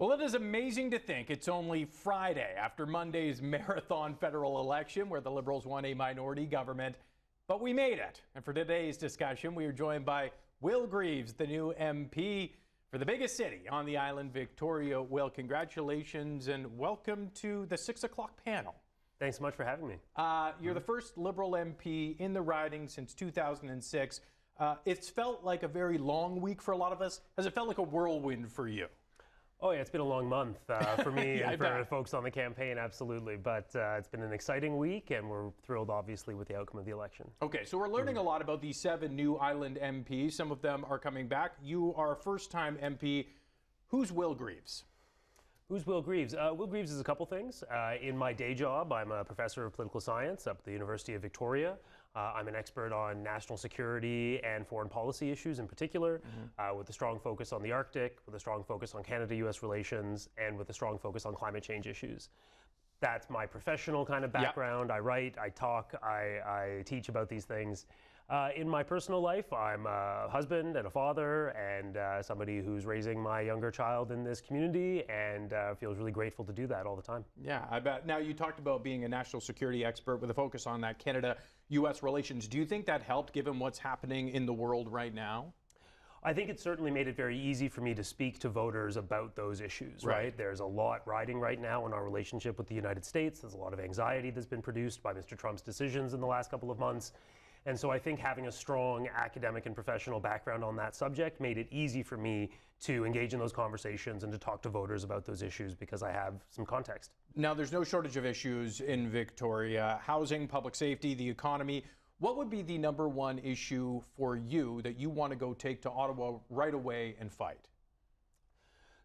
Well, it is amazing to think it's only Friday after Monday's marathon federal election where the Liberals won a minority government, but we made it. And for today's discussion, we are joined by Will Greaves, the new MP for the biggest city on the island, Victoria. Will, congratulations and welcome to the 6 o'clock panel. Thanks so much for having me. You're the first Liberal MP in the riding since 2006. It's felt like a very long week for a lot of us. Has it felt like a whirlwind for you? Oh yeah, it's been a long month for me Yeah, and for folks on the campaign, absolutely. But it's been an exciting week, and we're thrilled, obviously, with the outcome of the election. Okay, so we're learning a lot about these 7 new island MPs. Some of them are coming back. You are a first-time MP. Who's Will Greaves? Who's Will Greaves? Will Greaves is a couple things. In my day job, I'm a professor of political science up at the University of Victoria. I'm an expert on national security and foreign policy issues in particular, with a strong focus on the Arctic, with a strong focus on Canada-US relations, and with a strong focus on climate change issues. That's my professional kind of background. Yep. I write, I talk, I teach about these things. In my personal life, I'm a husband and a father and somebody who's raising my younger child in this community, and feels really grateful to do that all the time. Yeah, I bet. Now, you talked about being a national security expert with a focus on that Canada-US relations. Do you think that helped given what's happening in the world right now? I think it certainly made it very easy for me to speak to voters about those issues, right? There's a lot riding right now in our relationship with the United States. There's a lot of anxiety that's been produced by Mr. Trump's decisions in the last couple of months. And so I think having a strong academic and professional background on that subject made it easy for me to engage in those conversations and to talk to voters about those issues because I have some context. Now, there's no shortage of issues in Victoria: housing, public safety, the economy. What would be the number one issue for you that you want to go take to Ottawa right away and fight?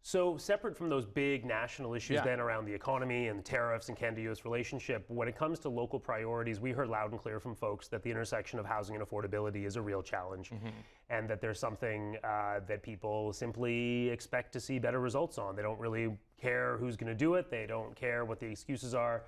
So separate from those big national issues then around the economy and the tariffs and Canada-US relationship, when it comes to local priorities, we heard loud and clear from folks that the intersection of housing and affordability is a real challenge, and that there's something that people simply expect to see better results on. They don't really care who's going to do it. They don't care what the excuses are.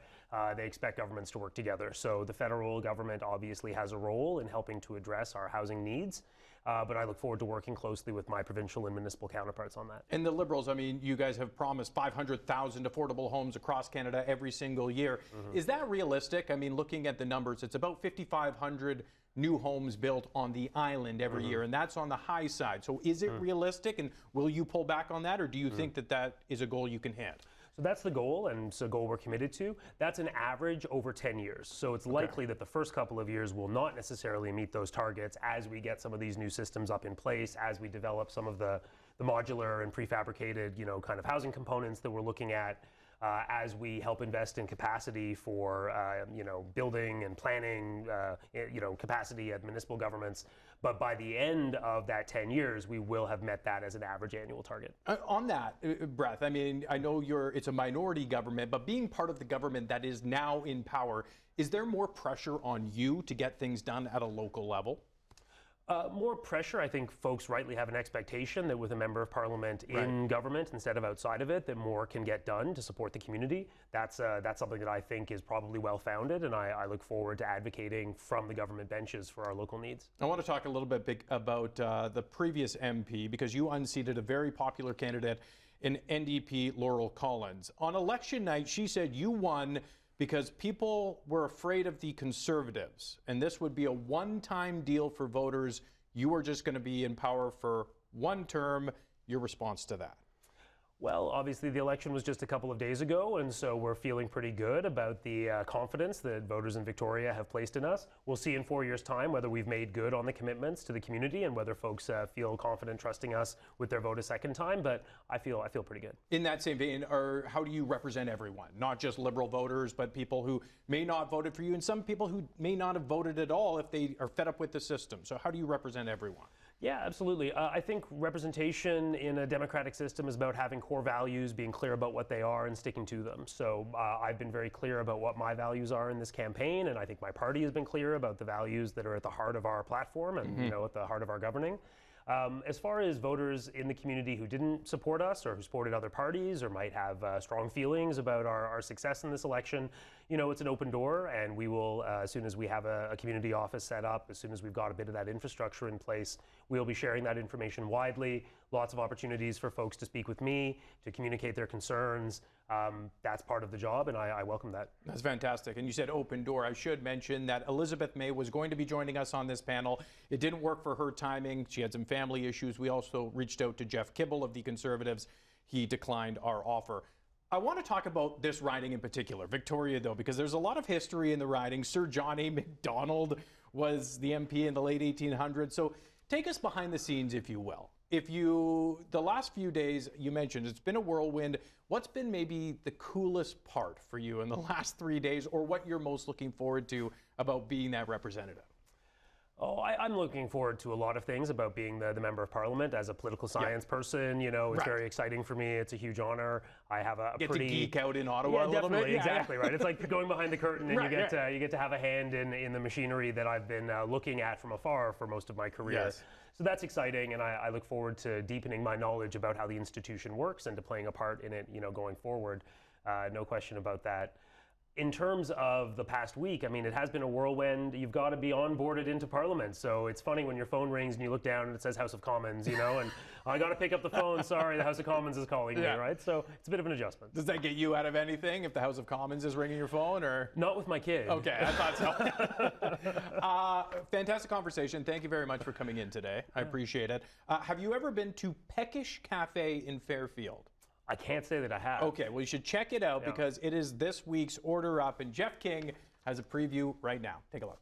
They expect governments to work together. So the federal government obviously has a role in helping to address our housing needs, but I look forward to working closely with my provincial and municipal counterparts on that. And the Liberals, I mean, you guys have promised 500,000 affordable homes across Canada every single year. Is that realistic? I mean, looking at the numbers, it's about 5,500 new homes built on the island every year, and that's on the high side. So is it realistic, and will you pull back on that, or do you think that that is a goal you can hit? So that's the goal, and it's a goal we're committed to. That's an average over 10 years. So it's likely that the first couple of years will not necessarily meet those targets as we get some of these new systems up in place, as we develop some of the modular and prefabricated, kind of housing components that we're looking at, as we help invest in capacity for, building and planning, capacity at municipal governments. But by the end of that 10 years, we will have met that as an average annual target. On that breath, I mean, I know it's a minority government, but being part of the government that is now in power, is there more pressure on you to get things done at a local level? More pressure. I think folks rightly have an expectation that with a member of parliament in government instead of outside of it, that more can get done to support the community. That's something that I think is probably well-founded, and I look forward to advocating from the government benches for our local needs. I want to talk a little bit about the previous MP, because you unseated a very popular candidate in NDP, Laurel Collins. On election night, she said you won because people were afraid of the Conservatives, and this would be a one-time deal for voters. You are just going to be in power for one term. Your response to that? Well, obviously the election was just a couple of days ago, and so we're feeling pretty good about the confidence that voters in Victoria have placed in us. We'll see in 4 years' time whether we've made good on the commitments to the community and whether folks feel confident trusting us with their vote a second time, but I feel pretty good. In that same vein, how do you represent everyone? Not just Liberal voters, but people who may not have voted for you, and some people who may not have voted at all if they are fed up with the system. So how do you represent everyone? Yeah, absolutely. I think representation in a democratic system is about having core values, being clear about what they are, and sticking to them. So I've been very clear about what my values are in this campaign, and I think my party has been clear about the values that are at the heart of our platform and at the heart of our governing. As far as voters in the community who didn't support us or who supported other parties or might have strong feelings about our success in this election, it's an open door, and we will, as soon as we have a community office set up, as soon as we've got a bit of that infrastructure in place, We'll be sharing that information widely. Lots of opportunities for folks to speak with me, to communicate their concerns. That's part of the job, and I welcome that. That's fantastic. And you said open door. I should mention that Elizabeth May was going to be joining us on this panel. It didn't work for her timing. She had some family issues. We also reached out to Jeff Kibble of the Conservatives. He declined our offer. I want to talk about this riding in particular, Victoria, though, because there's a lot of history in the riding. Sir John A. Macdonald was the MP in the late 1800s. So take us behind the scenes, if you will. The last few days, you mentioned it's been a whirlwind. What's been maybe the coolest part for you in the last 3 days, or what you're most looking forward to about being that representative? Oh, I'm looking forward to a lot of things about being the Member of Parliament. As a political science person, you know, it's very exciting for me. It's a huge honor. I have a Get pretty... to geek out in Ottawa a little bit. Exactly, right. It's like going behind the curtain, and you get to have a hand in the machinery that I've been looking at from afar for most of my career. Yes. So that's exciting, and I look forward to deepening my knowledge about how the institution works and to playing a part in it, you know, going forward. No question about that. In terms of the past week, I mean, it has been a whirlwind. You've got to be onboarded into Parliament. So it's funny when your phone rings and you look down and it says House of Commons, you know, and I got to pick up the phone. Sorry, the House of Commons is calling me, right? So it's a bit of an adjustment. Does that get you out of anything if the House of Commons is ringing your phone, or? Not with my kid. Okay, I thought so. Fantastic conversation. Thank you very much for coming in today. I appreciate it. Have you ever been to Peckish Cafe in Fairfield? I can't say that I have. Okay, well, you should check it out because it is this week's Order Up, and Jeff King has a preview right now. Take a look.